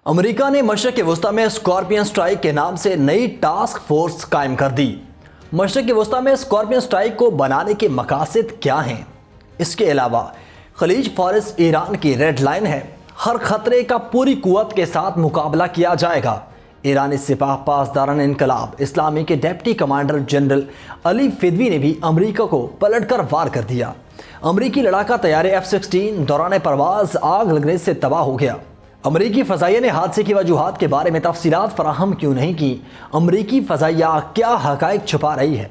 امریکہ نے مشرق وسطی میں اسکارپین اسٹرائک کے نام سے نئی ٹاسک فورس قائم کر دی۔ مشرق وسطی میں اسکارپین اسٹرائک کو بنانے کے مقاصد کیا ہیں؟ اس کے علاوہ خلیج فارس ایران کی ریڈ لائن ہے، ہر خطرے کا پوری قوت کے ساتھ مقابلہ کیا جائے گا۔ ایرانی سپاہ پاسداران انقلاب اسلامی کے ڈپٹی کمانڈر جنرل علی فدوی نے بھی امریکہ کو پلٹ کر وار کر دیا۔ امریکی لڑاکا طیارے F-16 دوران پرواز آگ لگنے سے تباہ ہو گیا۔ امریکی فضائیہ نے حادثے کی وجوہات کے بارے میں تفصیلات فراہم کیوں نہیں کی؟ امریکی فضائیہ کیا حقائق چھپا رہی ہے؟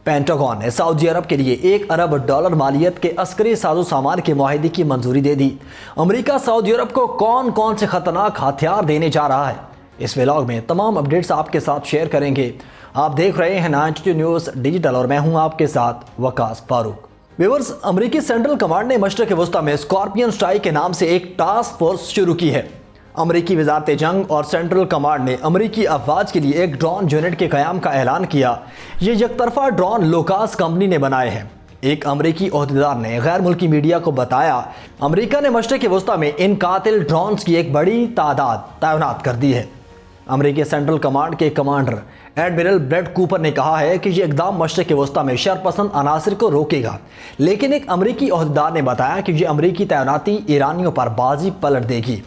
پینٹاگون نے سعودی عرب کے لیے $1 ارب مالیت کے عسکری ساز و سامان کے معاہدے کی منظوری دے دی۔ امریکہ سعودی عرب کو کون کون سے خطرناک ہتھیار دینے جا رہا ہے؟ اس ولاگ میں تمام اپڈیٹس آپ کے ساتھ شیئر کریں گے۔ آپ دیکھ رہے ہیں 92 نیوز ڈیجیٹل اور میں ہوں آپ کے ساتھ وقاص فاروق۔ ویورز، امریکی سینٹرل کمانڈ نے مشرق وسطی میں اسکارپین اسٹرائک کے نام سے ایک ٹاسک فورس شروع کی ہے۔ امریکی وزارت جنگ اور سینٹرل کمانڈ نے امریکی افواج کے لیے ایک ڈرون یونٹ کے قیام کا اعلان کیا۔ یہ یک طرفہ ڈرون لوکاس کمپنی نے بنائے ہیں۔ ایک امریکی عہدیدار نے غیر ملکی میڈیا کو بتایا، امریکہ نے مشرق وسطی میں ان قاتل ڈرونز کی ایک بڑی تعداد تعینات کر دی ہے۔ امریکی سینٹرل کمانڈ کے کمانڈر ایڈمرل بریڈ کوپر نے کہا ہے کہ یہ اقدام مشرق وسطی میں شرپسند عناصر کو روکے گا، لیکن ایک امریکی عہدیدار نے بتایا کہ یہ امریکی تعیناتی ایرانیوں پر بازی پلٹ دے گی۔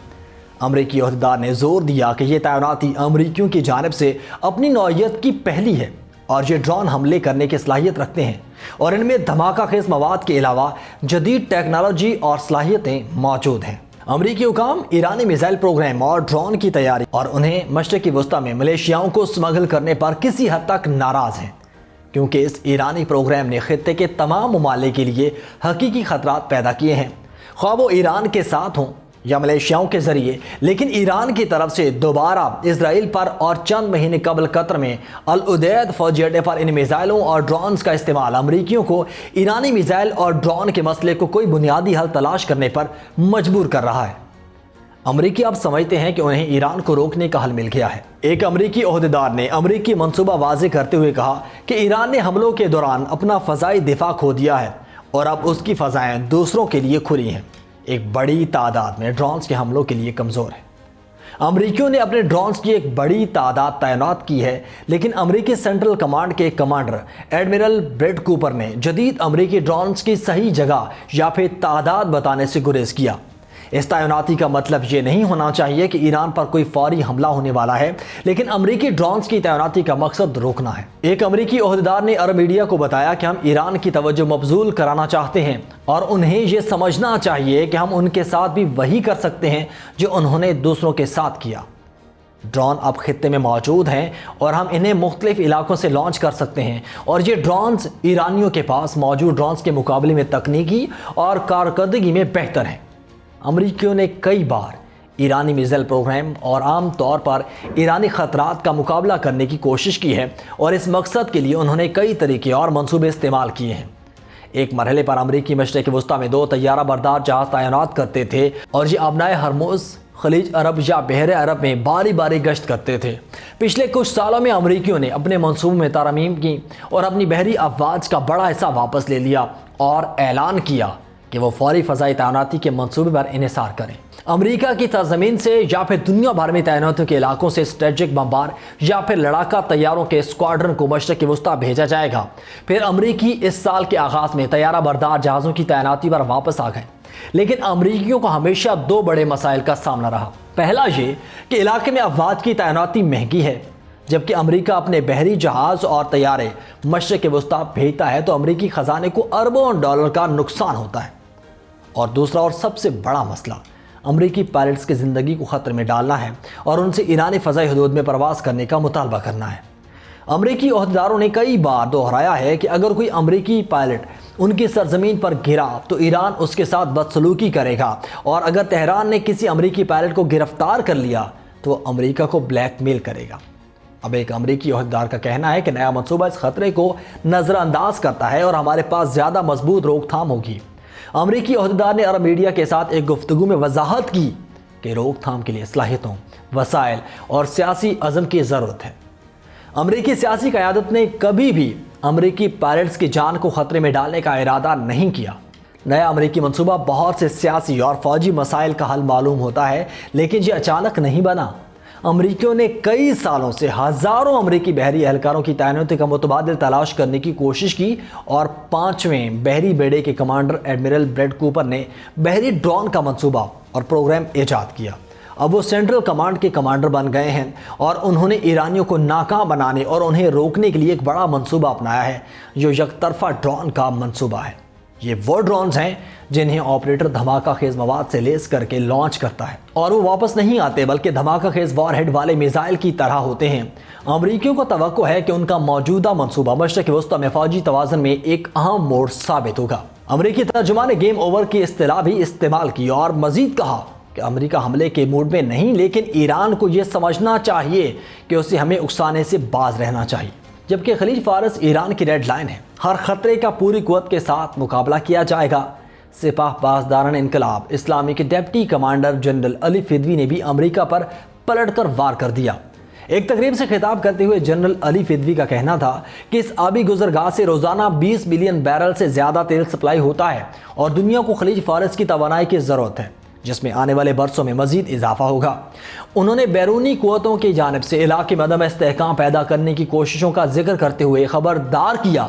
امریکی عہدیدار نے زور دیا کہ یہ تعیناتی امریکیوں کی جانب سے اپنی نوعیت کی پہلی ہے اور یہ ڈرون حملے کرنے کی صلاحیت رکھتے ہیں اور ان میں دھماکہ خیز مواد کے علاوہ جدید ٹیکنالوجی اور صلاحیتیں موجود ہیں۔ امریکی حکام ایرانی میزائل پروگرام اور ڈرون کی تیاری اور انہیں مشرق وسطی میں ملیشیاؤں کو اسمگل کرنے پر کسی حد تک ناراض ہیں، کیونکہ اس ایرانی پروگرام نے خطے کے تمام ممالک کے لیے حقیقی خطرات پیدا کیے ہیں، خواہ وہ ایران کے ساتھ ہوں یا ملیشیاؤں کے ذریعے۔ لیکن ایران کی طرف سے دوبارہ اسرائیل پر اور چند مہینے قبل قطر میں العدید فوجی اڈے پر ان میزائلوں اور ڈرونز کا استعمال امریکیوں کو ایرانی میزائل اور ڈرون کے مسئلے کو کوئی بنیادی حل تلاش کرنے پر مجبور کر رہا ہے۔ امریکی اب سمجھتے ہیں کہ انہیں ایران کو روکنے کا حل مل گیا ہے۔ ایک امریکی عہدیدار نے امریکی منصوبہ واضح کرتے ہوئے کہا کہ ایران نے حملوں کے دوران اپنا فضائی دفاع کھو دیا ہے اور اب اس کی فضائیں دوسروں کے لیے کھلی ہیں۔ ایک بڑی تعداد میں ڈرونز کے حملوں کے لیے کمزور ہے۔ امریکیوں نے اپنے ڈرونز کی ایک بڑی تعداد تعینات کی ہے، لیکن امریکی سینٹرل کمانڈ کے کمانڈر ایڈمرل بریڈ کوپر نے جدید امریکی ڈرونز کی صحیح جگہ یا پھر تعداد بتانے سے گریز کیا۔ اس تعیناتی کا مطلب یہ نہیں ہونا چاہیے کہ ایران پر کوئی فوری حملہ ہونے والا ہے، لیکن امریکی ڈرونز کی تعیناتی کا مقصد روکنا ہے۔ ایک امریکی عہدیدار نے عرب میڈیا کو بتایا کہ ہم ایران کی توجہ مبذول کرانا چاہتے ہیں اور انہیں یہ سمجھنا چاہیے کہ ہم ان کے ساتھ بھی وہی کر سکتے ہیں جو انہوں نے دوسروں کے ساتھ کیا۔ ڈرون اب خطے میں موجود ہیں اور ہم انہیں مختلف علاقوں سے لانچ کر سکتے ہیں، اور یہ ڈرونز ایرانیوں کے پاس موجود ڈرونز کے مقابلے میں تکنیکی اور کارکردگی میں بہتر ہیں۔ امریکیوں نے کئی بار ایرانی میزائل پروگرام اور عام طور پر ایرانی خطرات کا مقابلہ کرنے کی کوشش کی ہے، اور اس مقصد کے لیے انہوں نے کئی طریقے اور منصوبے استعمال کیے ہیں۔ ایک مرحلے پر امریکی مشرق وسطی میں 2 طیارہ بردار جہاز تعینات کرتے تھے اور یہ آبنائے ہرمز، خلیج عرب یا بحر عرب میں باری باری گشت کرتے تھے۔ پچھلے کچھ سالوں میں امریکیوں نے اپنے منصوبوں میں ترامیم کی اور اپنی بحری افواج کا بڑا حصہ واپس لے لیا اور اعلان کیا کہ وہ فوری فضائی تعیناتی کے منصوبے پر انحصار کریں۔ امریکہ کی سرزمین سے یا پھر دنیا بھر میں تعیناتوں کے علاقوں سے اسٹریٹجک بمبار یا پھر لڑاکا طیاروں کے اسکواڈرن کو مشرق وسطی بھیجا جائے گا۔ پھر امریکی اس سال کے آغاز میں طیارہ بردار جہازوں کی تعیناتی پر واپس آ گئے، لیکن امریکیوں کو ہمیشہ 2 بڑے مسائل کا سامنا رہا۔ پہلا یہ کہ علاقے میں افواج کی تعیناتی مہنگی ہے۔ جبکہ امریکہ اپنے بحری جہاز اور طیارے مشرق وسطی بھیجتا ہے تو امریکی خزانے کو اربوں ڈالر کا نقصان ہوتا ہے۔ اور دوسرا اور سب سے بڑا مسئلہ امریکی پائلٹس کی زندگی کو خطرے میں ڈالنا ہے اور ان سے ایرانی فضائی حدود میں پرواز کرنے کا مطالبہ کرنا ہے۔ امریکی عہدیداروں نے کئی بار دہرایا ہے کہ اگر کوئی امریکی پائلٹ ان کی سرزمین پر گرا تو ایران اس کے ساتھ بدسلوکی کرے گا، اور اگر تہران نے کسی امریکی پائلٹ کو گرفتار کر لیا تو وہ امریکہ کو بلیک میل کرے گا۔ اب ایک امریکی عہدیدار کا کہنا ہے کہ نیا منصوبہ اس خطرے کو نظر انداز کرتا ہے اور ہمارے پاس زیادہ مضبوط روک تھام ہوگی۔ امریکی عہدیدار نے عرب میڈیا کے ساتھ ایک گفتگو میں وضاحت کی کہ روک تھام کے لیے صلاحیتوں، وسائل اور سیاسی عزم کی ضرورت ہے۔ امریکی سیاسی قیادت نے کبھی بھی امریکی پائلٹس کی جان کو خطرے میں ڈالنے کا ارادہ نہیں کیا، نیا امریکی منصوبہ بہت سے سیاسی اور فوجی مسائل کا حل معلوم ہوتا ہے، لیکن یہ اچانک نہیں بنا۔ امریکیوں نے کئی سالوں سے ہزاروں امریکی بحری اہلکاروں کی تعیناتی کا متبادل تلاش کرنے کی کوشش کی اور 5ویں بحری بیڑے کے کمانڈر ایڈمرل بریڈ کوپر نے بحری ڈرون کا منصوبہ اور پروگرام ایجاد کیا۔ اب وہ سینٹرل کمانڈ کے کمانڈر بن گئے ہیں اور انہوں نے ایرانیوں کو ناکام بنانے اور انہیں روکنے کے لیے ایک بڑا منصوبہ اپنایا ہے جو یک طرفہ ڈرون کا منصوبہ ہے۔ یہ وہ ڈرونز ہیں جنہیں آپریٹر دھماکہ خیز مواد سے لیس کر کے لانچ کرتا ہے اور وہ واپس نہیں آتے بلکہ دھماکہ خیز وار ہیڈ والے میزائل کی طرح ہوتے ہیں۔ امریکیوں کو توقع ہے کہ ان کا موجودہ منصوبہ مشرق وسطی میں فوجی توازن میں ایک اہم موڑ ثابت ہوگا۔ امریکی ترجمان نے گیم اوور کی اصطلاح بھی استعمال کی اور مزید کہا کہ امریکہ حملے کے موڈ میں نہیں، لیکن ایران کو یہ سمجھنا چاہیے کہ اسے ہمیں اکسانے سے باز رہنا چاہیے۔ جبکہ خلیج فارس ایران کی ریڈ لائن ہے، ہر خطرے کا پوری قوت کے ساتھ مقابلہ کیا جائے گا۔ سپاہ پاسداران انقلاب اسلامی کے ڈپٹی کمانڈر جنرل علی فدوی نے بھی امریکہ پر پلٹ کر وار کر دیا۔ ایک تقریب سے خطاب کرتے ہوئے جنرل علی فدوی کا کہنا تھا کہ اس آبی گزرگاہ سے روزانہ 20 ملین بیرل سے زیادہ تیل سپلائی ہوتا ہے اور دنیا کو خلیج فارس کی توانائی کی ضرورت ہے، جس میں آنے والے برسوں میں مزید اضافہ ہوگا۔ انہوں نے بیرونی قوتوں کی جانب سے علاقے میں عدم استحکام پیدا کرنے کی کوششوں کا ذکر کرتے ہوئے خبردار کیا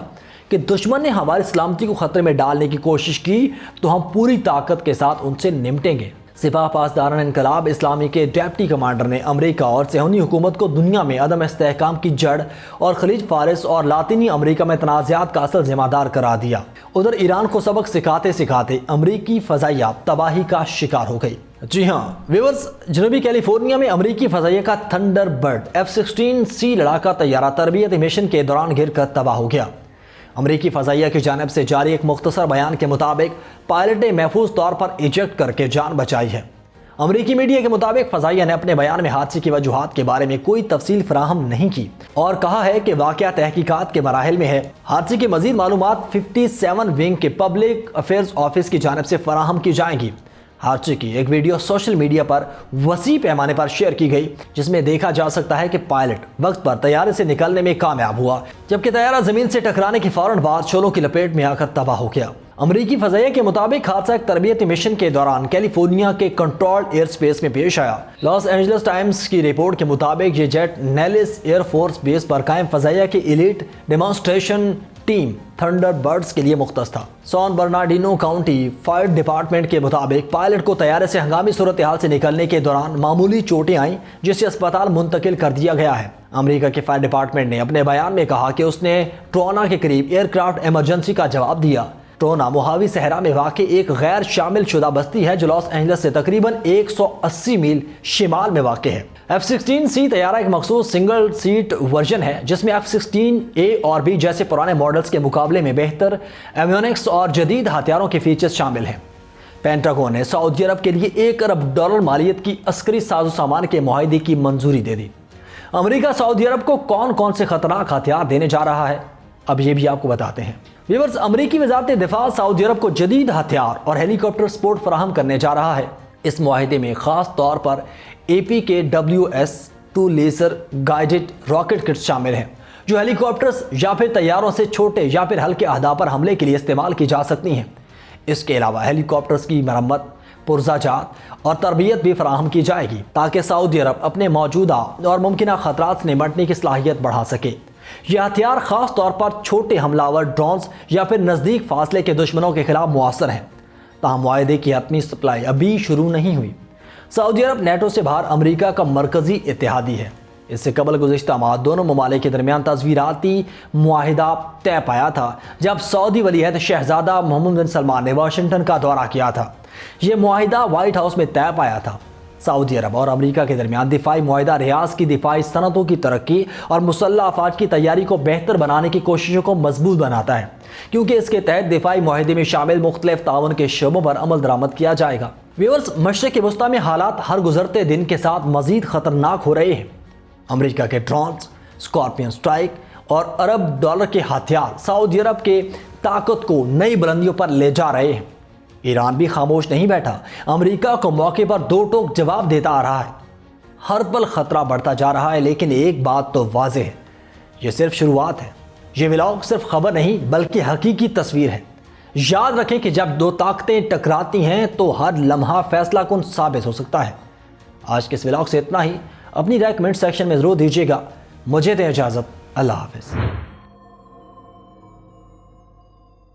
کہ دشمن نے ہماری سلامتی کو خطرے میں ڈالنے کی کوشش کی تو ہم پوری طاقت کے ساتھ ان سے نمٹیں گے۔ سپاہ پاسداران انقلاب اسلامی کے ڈپٹی کمانڈر نے امریکہ اور صہیونی حکومت کو دنیا میں عدم استحکام کی جڑ اور خلیج فارس اور لاطینی امریکہ میں تنازعات کا اصل ذمہ دار قرار دیا۔ ادھر ایران کو سبق سکھاتے سکھاتے امریکی فضائیہ تباہی کا شکار ہو گئی۔ جی ہاں ویورز، جنوبی کیلیفورنیا میں امریکی فضائیہ کا تھنڈر برڈ F-16C لڑاکا طیارہ تربیتی مشن کے دوران گر کر تباہ ہو گیا۔ امریکی فضائیہ کی جانب سے جاری ایک مختصر بیان کے مطابق پائلٹ نے محفوظ طور پر ایجیکٹ کر کے جان بچائی ہے۔ امریکی میڈیا کے مطابق فضائیہ نے اپنے بیان میں حادثے کی وجوہات کے بارے میں کوئی تفصیل فراہم نہیں کی اور کہا ہے کہ واقعہ تحقیقات کے مراحل میں ہے۔ حادثے کی مزید معلومات 57 ونگ کے پبلک افیئرز آفس کی جانب سے فراہم کی جائیں گی۔ حادثے کی ایک ویڈیو سوشل میڈیا پر وسیع پیمانے پر شیئر کی گئی جس میں دیکھا جا سکتا ہے کہ پائلٹ وقت پر طیارے سے نکلنے میں کامیاب ہوا، جبکہ طیارہ زمین سے ٹکرانے کے فوراً بعد شعلوں کی لپیٹ میں آ کر تباہ ہو گیا۔ امریکی فضائیہ کے مطابق حادثہ ایک تربیتی مشن کے دوران کیلیفورنیا کے کنٹرولڈ ایئر سپیس میں پیش آیا۔ لاس اینجلس ٹائمز کی رپورٹ کے مطابق یہ jet Nellis Air Force Base پر قائم فضائیہ کی elite demonstration team Thunderbirds کے لیے مختص تھا۔ سان برنارڈینو کاؤنٹی فائر ڈپارٹمنٹ کے مطابق پائلٹ کو طیارے سے ہنگامی صورتحال سے نکلنے کے دوران معمولی چوٹیں آئیں جسے اسپتال منتقل کر دیا گیا ہے۔ امریکہ کے فائر ڈپارٹمنٹ نے اپنے بیان میں کہا کہ اس نے ٹرونا کے قریب ایئر کرافٹ ایمرجنسی کا جواب دیا۔ ٹرونا موہاوی صحرا میں واقع ایک غیر شامل شدہ بستی ہے جو لاس اینجلس سے تقریباً 180 میل شمال میں واقع ہے۔ F-16C طیارہ ایک مخصوص سنگل سیٹ ورژن ہے جس میں F-16A اور B جیسے پرانے ماڈلز کے مقابلے میں بہتر ایویونکس اور جدید ہتھیاروں کے فیچرز شامل ہیں۔ پینٹاگون نے سعودی عرب کے لیے $1 ارب مالیت کی عسکری ساز و سامان کے معاہدے کی منظوری دے دی۔ امریکہ سعودی عرب کو کون کون سے خطرناک ہتھیار دینے جا رہا ہے، اب یہ بھی آپ کو بتاتے ہیں۔ ویورز، امریکی وزارت دفاع سعودی عرب کو جدید ہتھیار اور ہیلی کاپٹر سپورٹ فراہم کرنے جا رہا ہے۔ اس معاہدے میں خاص طور پر APKWS-2 laser guided rocket kits شامل ہیں جو ہیلی کاپٹرز یا پھر طیاروں سے چھوٹے یا پھر ہلکے اہداف پر حملے کے لیے استعمال کی جا سکتی ہیں۔ اس کے علاوہ ہیلی کاپٹرز کی مرمت، پرزہ جات اور تربیت بھی فراہم کی جائے گی تاکہ سعودی عرب اپنے موجودہ اور ممکنہ خطرات سے نمٹنے کی صلاحیت بڑھا سکے۔ یہ ہتھیار خاص طور پر چھوٹے حملہ آور ڈرونز یا پھر نزدیک فاصلے کے دشمنوں کے خلاف مؤثر ہیں، تاہم معاہدے کی حتمی سپلائی ابھی شروع نہیں ہوئی۔ سعودی عرب نیٹو سے باہر امریکہ کا مرکزی اتحادی ہے۔ اس سے قبل گزشتہ ماہ دونوں ممالک کے درمیان تصویراتی معاہدہ طے پایا تھا جب سعودی ولی عہد شہزادہ محمد بن سلمان نے واشنگٹن کا دورہ کیا تھا۔ یہ معاہدہ وائٹ ہاؤس میں طے پایا تھا۔ سعودی عرب اور امریکہ کے درمیان دفاعی معاہدہ ریاض کی دفاعی صنعتوں کی ترقی اور مسلح افواج کی تیاری کو بہتر بنانے کی کوششوں کو مضبوط بناتا ہے، کیونکہ اس کے تحت دفاعی معاہدے میں شامل مختلف تعاون کے شعبوں پر عمل درآمد کیا جائے گا۔ ویورز، مشرق وسطی میں حالات ہر گزرتے دن کے ساتھ مزید خطرناک ہو رہے ہیں۔ امریکہ کے ڈرونز، اسکارپین اسٹرائک اور ارب ڈالر کے ہتھیار سعودی عرب کے طاقت کو نئی بلندیوں پر لے جا رہے ہیں۔ ایران بھی خاموش نہیں بیٹھا، امریکہ کو موقع پر دو ٹوک جواب دیتا آ رہا ہے۔ ہر پل خطرہ بڑھتا جا رہا ہے، لیکن ایک بات تو واضح ہے، یہ صرف شروعات ہے۔ یہ ولاگ صرف خبر نہیں بلکہ حقیقی تصویر ہے۔ یاد رکھیں کہ جب دو طاقتیں ٹکراتی ہیں تو ہر لمحہ فیصلہ کن ثابت ہو سکتا ہے۔ آج کے اس ولاگ سے اتنا ہی، اپنی رائے کمنٹ سیکشن میں ضرور دیجیے گا۔ مجھے دیں اجازت، اللہ حافظ۔